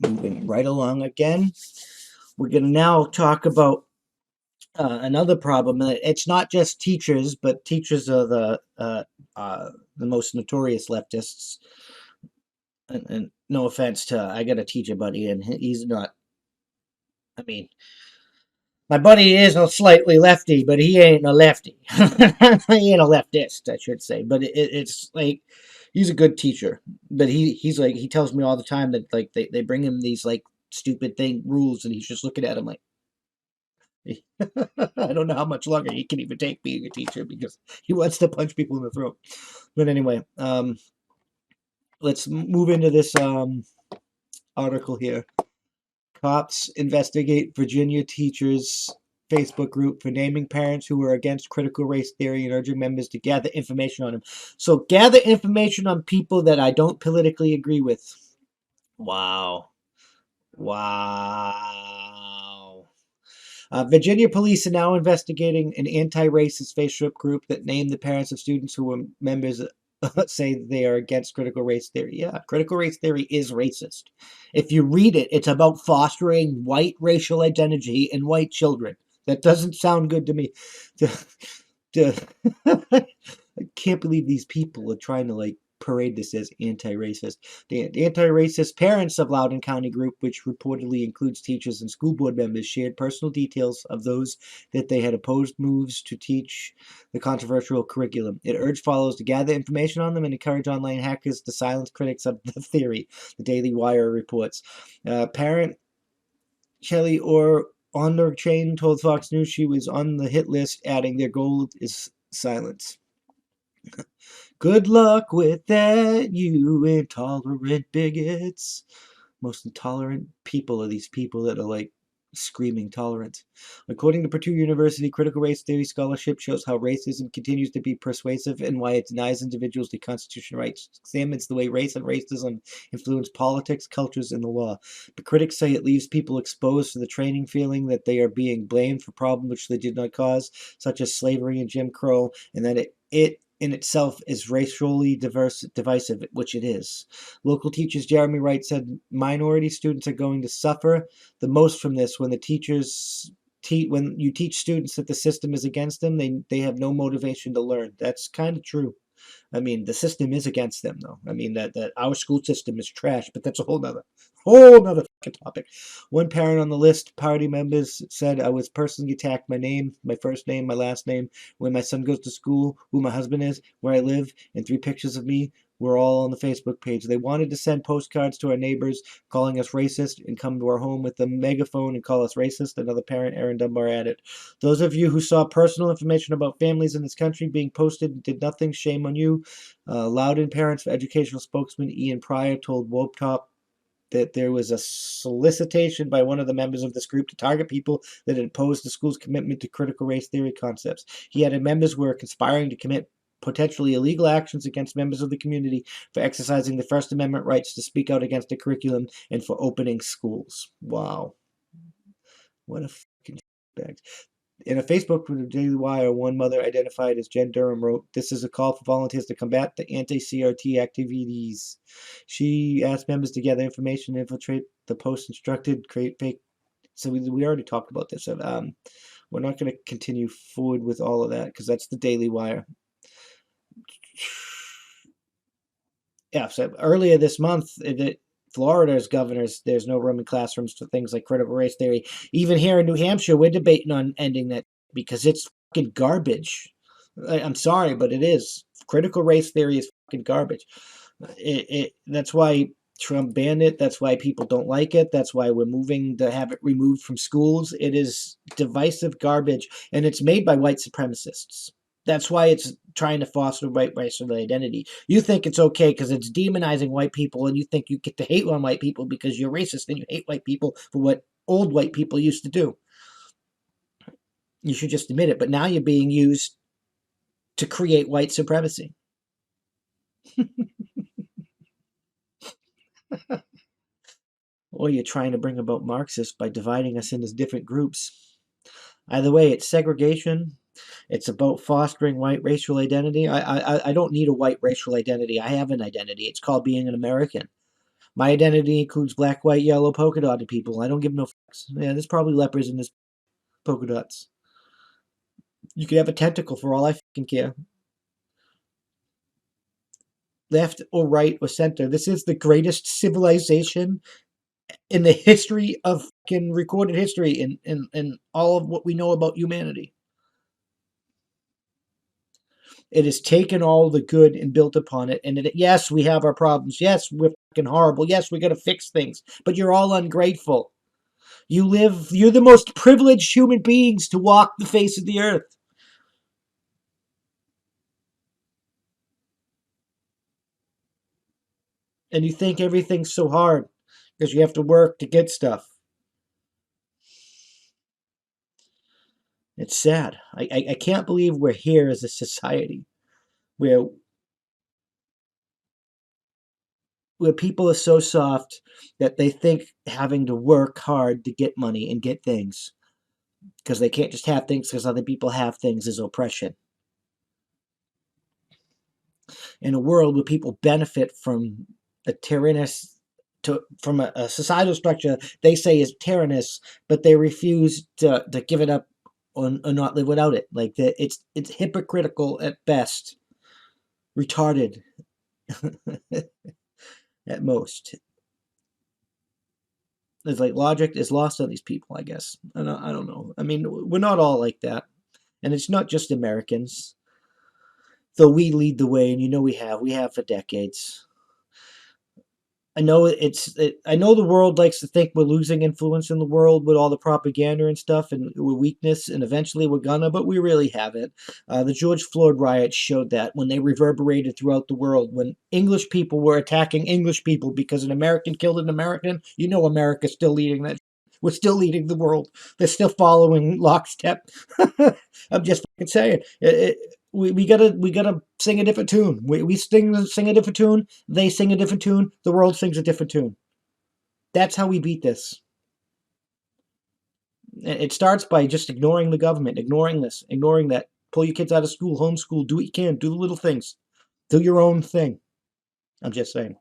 moving right along again. We're going to now talk about another problem. It's not just teachers, but teachers are the most notorious leftists. And no offense to, I got a teacher buddy, and he's not. I mean, my buddy is a slightly lefty, but he ain't a lefty. He ain't a leftist, I should say. But it's like he's a good teacher. But he's like he tells me all the time that like they bring him these like stupid rules, and he's just looking at them like I don't know how much longer he can even take being a teacher because he wants to punch people in the throat. But anyway, let's move into this article here. Cops investigate Virginia teachers' Facebook group for naming parents who were against critical race theory and urging members to gather information on him. So gather information on people that I don't politically agree with. Wow. Wow. Virginia police are now investigating an anti-racist Facebook group that named the parents of students who were members say they are against critical race theory. Yeah, critical race theory is racist. If you read it, it's about fostering white racial identity in white children. That doesn't sound good to me. I can't believe these people are trying to like parade this as anti-racist. The anti-racist parents of Loudoun County group, which reportedly includes teachers and school board members, shared personal details of those that they had opposed moves to teach the controversial curriculum. It urged followers to gather information on them and encourage online hackers to silence critics of the theory, the Daily Wire reports. Parent Kelly or on the chain told Fox News she was on the hit list, adding their goal is silence. Good luck with that, you intolerant bigots. Most intolerant people are these people that are like screaming tolerance. According to Purdue University, critical race theory scholarship shows how racism continues to be persuasive and why it denies individuals the constitutional rights. It examines the way race and racism influence politics, cultures, and the law. But critics say it leaves people exposed to the training feeling that they are being blamed for problems which they did not cause, such as slavery and Jim Crow, and that it in itself is racially divisive, which it is. Local teachers Jeremy Wright said minority students are going to suffer the most from this when the teachers when you teach students that the system is against them, they have no motivation to learn. That's kind of true. I mean, the system is against them, though. I mean, that our school system is trash, but that's a whole nother fucking topic. One parent on the list, party members, said, I was personally attacked. My name, my first name, my last name, when my son goes to school, who my husband is, where I live, and 3 pictures of me were all on the Facebook page. They wanted to send postcards to our neighbors calling us racist and come to our home with a megaphone and call us racist. Another parent, Aaron Dunbar, added. Those of you who saw personal information about families in this country being posted and did nothing, shame on you. Loudoun Parents for Educational spokesman Ian Pryor told Woptop that there was a solicitation by one of the members of this group to target people that had opposed the school's commitment to critical race theory concepts. He added members were conspiring to commit potentially illegal actions against members of the community for exercising the First Amendment rights to speak out against the curriculum and for opening schools. Wow. What a fucking bag. In a Facebook with the Daily Wire, one mother identified as Jen Durham wrote, this is a call for volunteers to combat the anti-CRT activities. She asked members to gather information and infiltrate the post instructed, create fake. So we already talked about this. We're not going to continue forward with all of that because that's the Daily Wire. Yeah, so earlier this month, Florida's governors, there's no room in classrooms for things like critical race theory. Even here in New Hampshire, we're debating on ending that because it's fucking garbage. I'm sorry, but it is. Critical race theory is fucking garbage. That's why Trump banned it. That's why people don't like it. That's why we're moving to have it removed from schools. It is divisive garbage, and it's made by white supremacists. That's why it's trying to foster white racial identity. You think it's okay because it's demonizing white people, and you think you get to hate on white people because you're racist and you hate white people for what old white people used to do. You should just admit it. But now you're being used to create white supremacy. Or you're trying to bring about Marxists by dividing us into different groups. Either way, it's segregation. It's about fostering white racial identity. I don't need a white racial identity. I have an identity. It's called being an American. My identity includes black, white, yellow, polka dotted people. I don't give no fucks. Yeah, there's probably lepers in this polka dots. You could have a tentacle for all I fucking care. Left or right or center. This is the greatest civilization in the history of fucking recorded history in all of what we know about humanity. It has taken all the good and built upon it. And yes, we have our problems. Yes, we're fucking horrible. Yes, we got to fix things. But you're all ungrateful. You're the most privileged human beings to walk the face of the earth. And you think everything's so hard because you have to work to get stuff. It's sad. I can't believe we're here as a society where people are so soft that they think having to work hard to get money and get things because they can't just have things because other people have things is oppression. In a world where people benefit from a tyrannous from a societal structure they say is tyrannous, but they refuse to give it up or not live without it. Like it's hypocritical at best, retarded at most. It's like logic is lost on these people, I guess. I don't know. I mean, we're not all like that, and it's not just Americans. Though we lead the way, and we have for decades. I know I know the world likes to think we're losing influence in the world with all the propaganda and stuff, and we're weakness, and eventually we're gonna, but we really haven't. The George Floyd riots showed that when they reverberated throughout the world, when English people were attacking English people because an American killed an American. America's still leading that. We're still leading the world. They're still following lockstep. I'm just fucking saying. We gotta sing a different tune. We sing a different tune. They sing a different tune. The world sings a different tune. That's how we beat this. It starts by just ignoring the government, ignoring this, ignoring that. Pull your kids out of school, homeschool, do what you can, do the little things, do your own thing. I'm just saying.